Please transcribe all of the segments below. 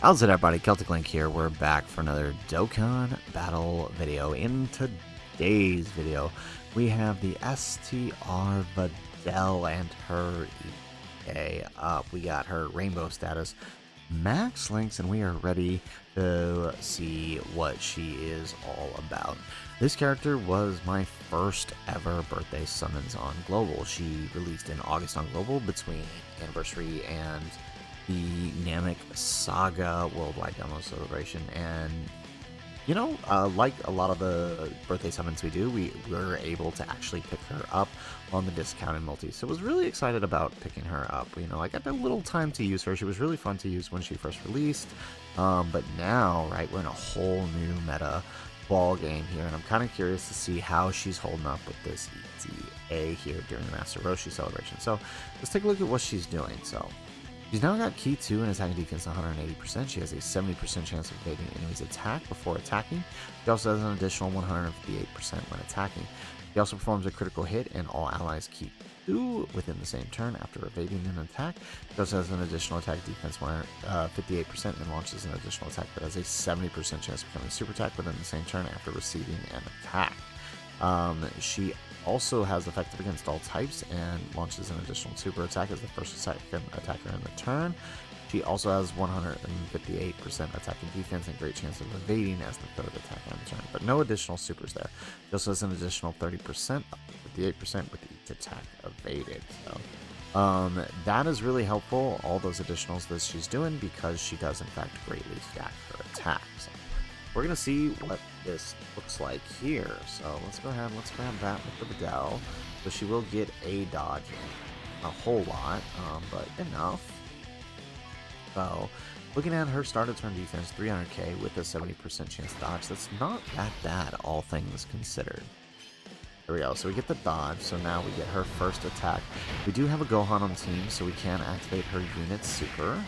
How's it, everybody? Celtic Link here. We're back for another Dokkan battle video. In today's video, we have the STR Videl and her EA up. We got her rainbow status, max links, and we are ready to see what she is all about. This character was my first ever birthday summons on Global. She released in August on Global between Anniversary and the Namek Saga Worldwide Demo Celebration, and you know, like a lot of the birthday summons we do, we were able to actually pick her up on the discounted multi. So I was really excited about picking her up. You know, I got a little time to use her. She was really fun to use when she first released, but now, right, we're in a whole new meta ball game here, and I'm kind of curious to see how she's holding up with this EZA here during the Master Roshi celebration. So let's take a look at what she's doing. So she's now got Key 2 and attacking defense 180%. She has a 70% chance of evading enemies' attack before attacking. She also has an additional 158% when attacking. She also performs a critical hit and all allies keep 2 within the same turn after evading an attack. She also has an additional attack defense 58% and launches an additional attack that has a 70% chance of becoming a super attack within the same turn after receiving an attack. She also has effective against all types and launches an additional super attack as the first attacker in the turn. She also has 158% attacking defense and great chance of evading as the third attacker in the turn, but no additional supers there. She also has an additional 30% up to 58% with each attack evaded. So that is really helpful, all those additionals that she's doing, because she does in fact greatly stack her attacks. We're going to see what this looks like here. So let's go ahead, let's grab that with the Videl. So she will get a dodge, a whole lot, but enough. So looking at her start of turn defense, 300k with a 70% chance to dodge, that's not that bad, all things considered. There we go, so we get the dodge, so now we get her first attack. We do have a Gohan on team, so we can activate her unit super.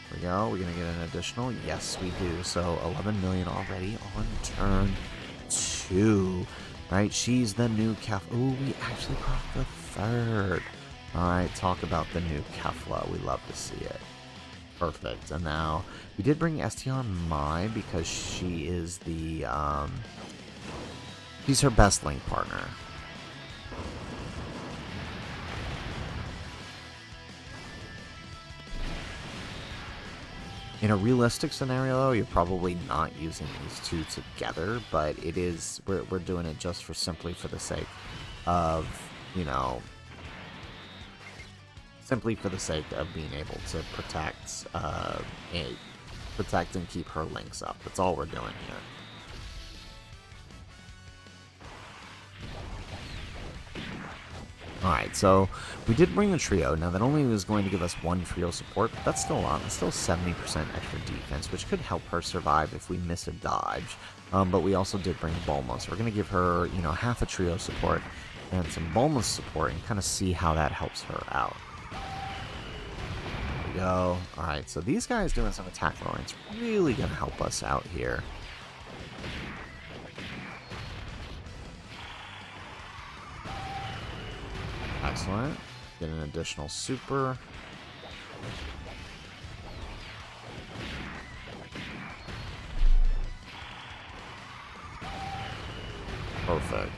There we go, we're going to get an additional, yes we do, so 11 million already on turn 2, right? She's the new Ooh, we actually got the third. Alright, talk about the new Kefla, we love to see it. Perfect, and now, we did bring STR Mai because she is the, she's her best link partner. In a realistic scenario, though, you're probably not using these two together, but it is, we're doing it just simply for the sake of, you know, simply for the sake of being able to protect and keep her links up. That's all we're doing here. Alright, so we did bring the trio. Now, that only was going to give us one trio support, but that's still a lot. It's still 70% extra defense, which could help her survive if we miss a dodge. But we also did bring Bulma, so we're going to give her, you know, half a trio support and some Bulma support and kind of see how that helps her out. There we go. Alright, so these guys doing some attack lowering. It's really going to help us out here. Excellent. Get an additional super. Perfect.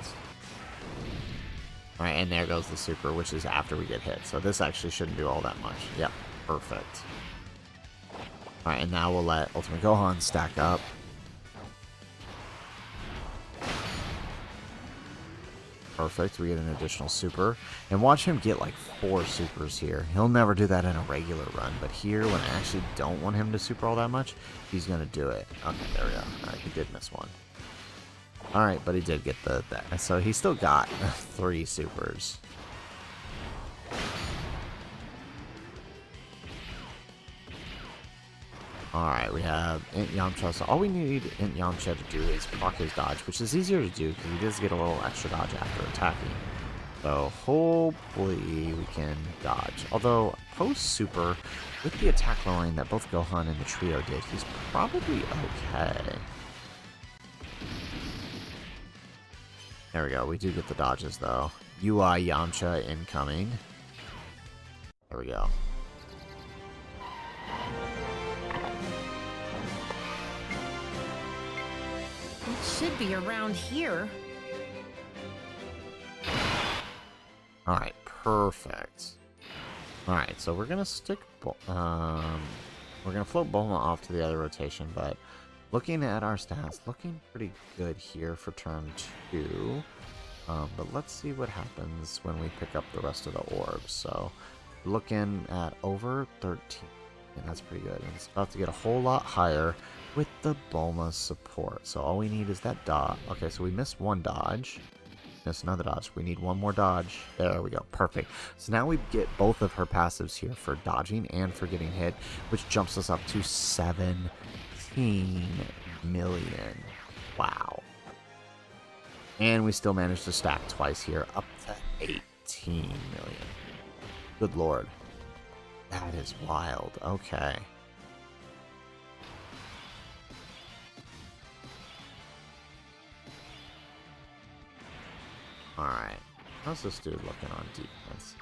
Alright, and there goes the super, which is after we get hit. So this actually shouldn't do all that much. Yep, perfect. Alright, and now we'll let Ultimate Gohan stack up. Perfect, we get an additional super. And watch him get like 4 supers here. He'll never do that in a regular run, but here, when I actually don't want him to super all that much, he's going to do it. Okay, there we go. Alright, he did miss one. Alright, but he did get that. So he still got 3 supers. Alright, we have Int Yamcha, so all we need Int Yamcha to do is proc his dodge, which is easier to do because he does get a little extra dodge after attacking. So hopefully we can dodge. Although post-super, with the attack lowering that both Gohan and the trio did, he's probably okay. There we go, we do get the dodges though. UI Yamcha incoming. There we go. should be around here. Alright, perfect. Alright, so we're gonna stick... we're gonna float Bulma off to the other rotation, but looking at our stats, looking pretty good here for turn 2. But let's see what happens when we pick up the rest of the orbs. So, looking at over 13. And that's pretty good. And it's about to get a whole lot higher with the Bulma support. So all we need is that dodge. Okay, so we missed one dodge. Missed another dodge. We need one more dodge. There we go. Perfect. So now we get both of her passives here for dodging and for getting hit, which jumps us up to 17 million. Wow. And we still managed to stack twice here, up to 18 million. Good lord. That is wild. Okay. Alright. How's this dude looking on defense?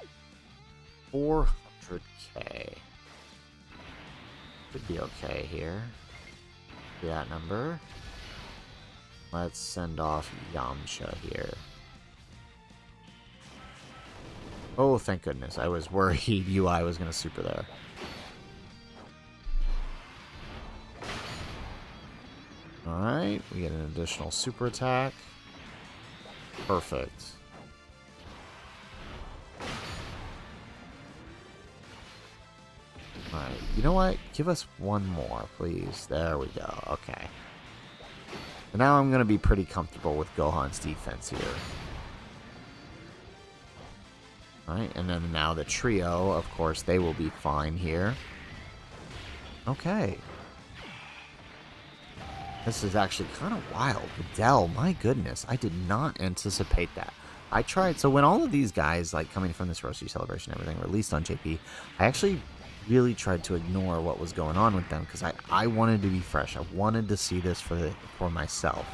400k. Could be okay here. See that number? Let's send off Yamcha here. Oh, thank goodness. I was worried UI was going to super there. Alright, we get an additional super attack. Perfect. Alright, you know what? Give us one more, please. There we go. Okay. So now I'm going to be pretty comfortable with Gohan's defense here. Alright, and then now the trio, of course, they will be fine here. Okay. This is actually kind of wild. Videl, my goodness, I did not anticipate that. I tried, so when all of these guys, like coming from this Roshi Celebration and everything, released on JP, I actually really tried to ignore what was going on with them, because I wanted to be fresh. I wanted to see this for myself.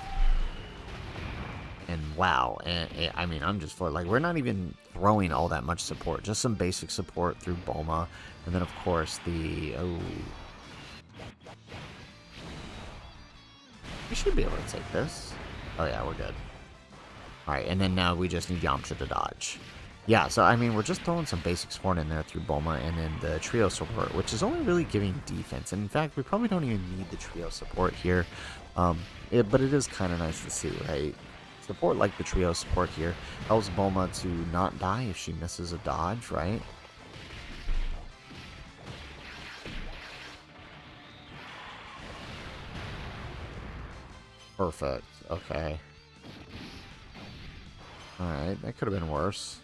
And wow, and I mean, I'm just floored. Like, we're not even throwing all that much support. Just some basic support through Bulma. And then, of course, the... Oh. We should be able to take this. Oh, yeah, we're good. Alright, and then now we just need Yamcha to dodge. Yeah, so, I mean, we're just throwing some basic support in there through Bulma and then the trio support, which is only really giving defense. And, in fact, we probably don't even need the trio support here. But it is kind of nice to see, right? Support like the trio support here helps Bulma to not die if she misses a dodge, right? Perfect. Okay. Alright, that could have been worse.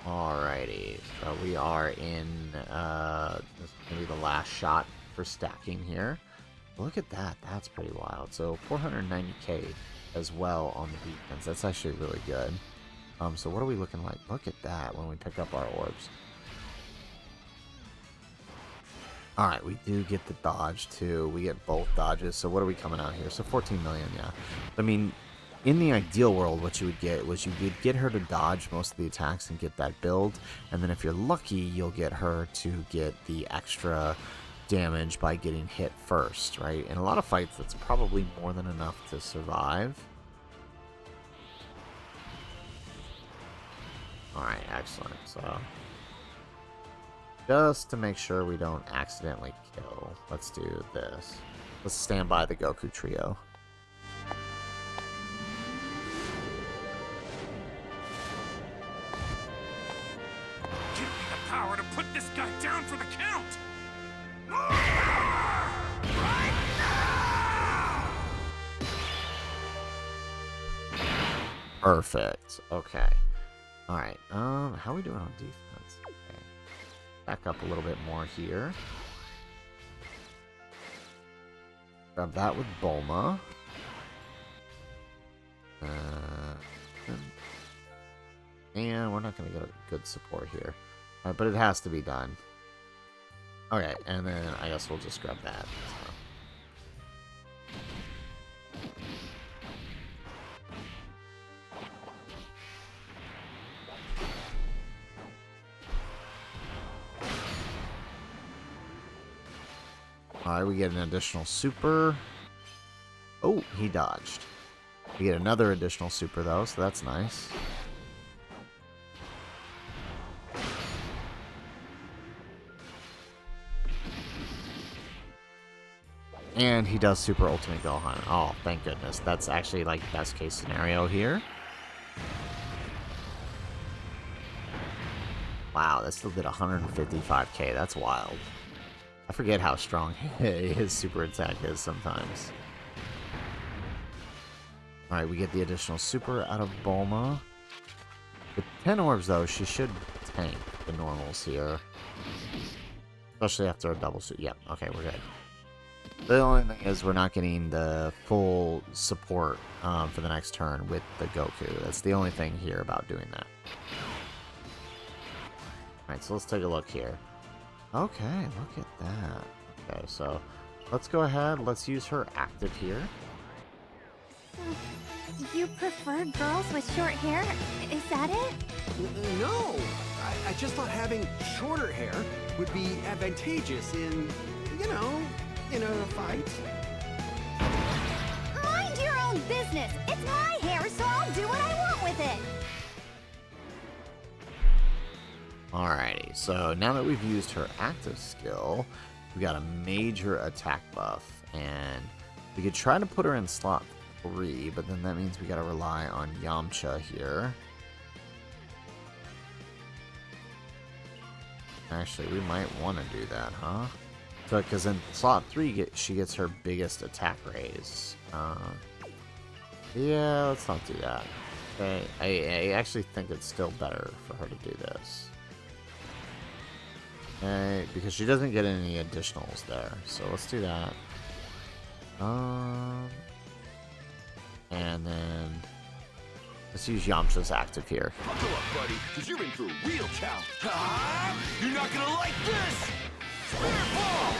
Alrighty, so we are in, this is going to be the last shot for stacking here. Look at that, that's pretty wild. So 490k as well on the defense. That's actually really good. So what are we looking like? Look at that when we pick up our orbs. Alright, we do get the dodge too. We get both dodges. So what are we coming out here? So 14 million, yeah. I mean, in the ideal world, what you would get was you would get her to dodge most of the attacks and get that build. And then if you're lucky, you'll get her to get the extra damage by getting hit first, right? In a lot of fights, that's probably more than enough to survive. Alright, excellent. So, just to make sure we don't accidentally kill, let's do this. Let's stand by the Goku trio. Give me the power to put this guy down for the count! Right now! Perfect. Okay. Alright, how are we doing on defense? Okay. Back up a little bit more here. Grab that with Bulma. And we're not going to get a good support here. But it has to be done. Okay, and then I guess we'll just grab that. Alright, we get an additional super. Oh, he dodged. We get another additional super, though, so that's nice. And he does Super Ultimate Gohan. Oh, thank goodness. That's actually, like, best case scenario here. Wow, that still did 155k. That's wild. I forget how strong his super attack is sometimes. Alright, we get the additional super out of Bulma. With 10 orbs, though, she should tank the normals here. Especially after a double suit. Yep, okay, we're good. The only thing is we're not getting the full support for the next turn with the Goku. That's the only thing here about doing that. Alright, so let's take a look here. Okay, look at that. Okay, so let's go ahead. Let's use her active here. You prefer girls with short hair? Is that it? No! I just thought having shorter hair would be advantageous in a fight. Mind your own business! It's my hair, so I'll do what I want with it! Alrighty, so now that we've used her active skill, we got a major attack buff, and we could try to put her in slot 3, but then that means we gotta rely on Yamcha here. Actually, we might want to do that, huh? So, because in slot 3, she gets her biggest attack raise. Yeah, let's not do that. Okay, I actually think it's still better for her to do this. Okay, because she doesn't get any additionals there. So let's do that. And then let's use Yamcha's active here. Buckle up, buddy, because you're in for a real challenge. You're not gonna like this! Fireball!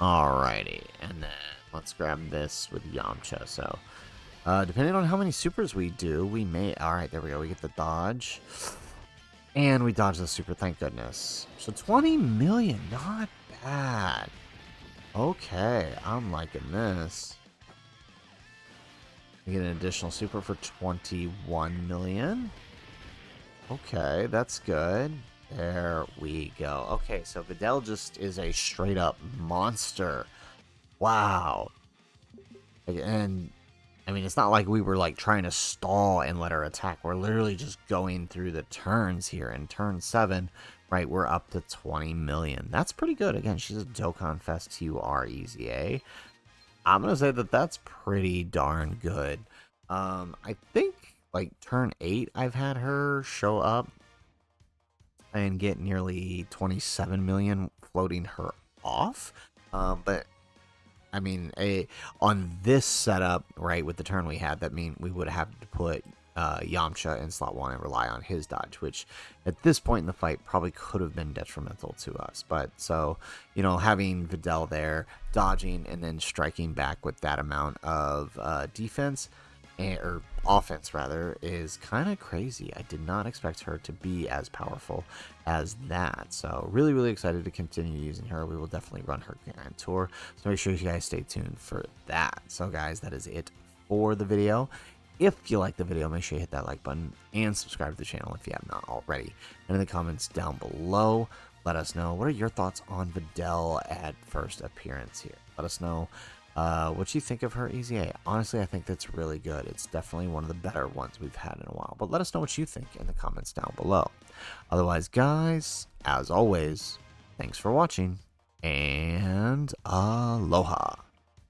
Alrighty, and then let's grab this with Yamcha. So, depending on how many supers we do, we may... Alright, there we go. We get the dodge. And we dodge the super, thank goodness. So 20 million, not bad. Okay, I'm liking this. We get an additional super for 21 million. Okay, that's good. There we go. Okay, so Videl just is a straight up monster. Wow. And I mean, it's not like we were like trying to stall and let her attack. We're literally just going through the turns here. In turn 7, right, we're up to 20 million. That's pretty good. Again, she's a Dokkan Fest TUR EZA. I'm going to say that that's pretty darn good. I think like turn 8, I've had her show up and get nearly 27 million floating her off. But I mean, on this setup, right, with the turn we had, that mean we would have to put Yamcha in slot 1 and rely on his dodge, which at this point in the fight probably could have been detrimental to us. But so, you know, having Videl there, dodging and then striking back with that amount of defense, or offense rather, is kind of crazy. I did not expect her to be as powerful as that. So really, really excited to continue using her. We will definitely run her Grand Tour. So make sure you guys stay tuned for that. So guys, that is it for the video. If you like the video, make sure you hit that like button and subscribe to the channel if you have not already. And in the comments down below, let us know, what are your thoughts on Videl at first appearance here? Let us know what you think of her EZA. Honestly, I think that's really good. It's definitely one of the better ones we've had in a while. But let us know what you think in the comments down below. Otherwise, guys, as always, thanks for watching, and aloha.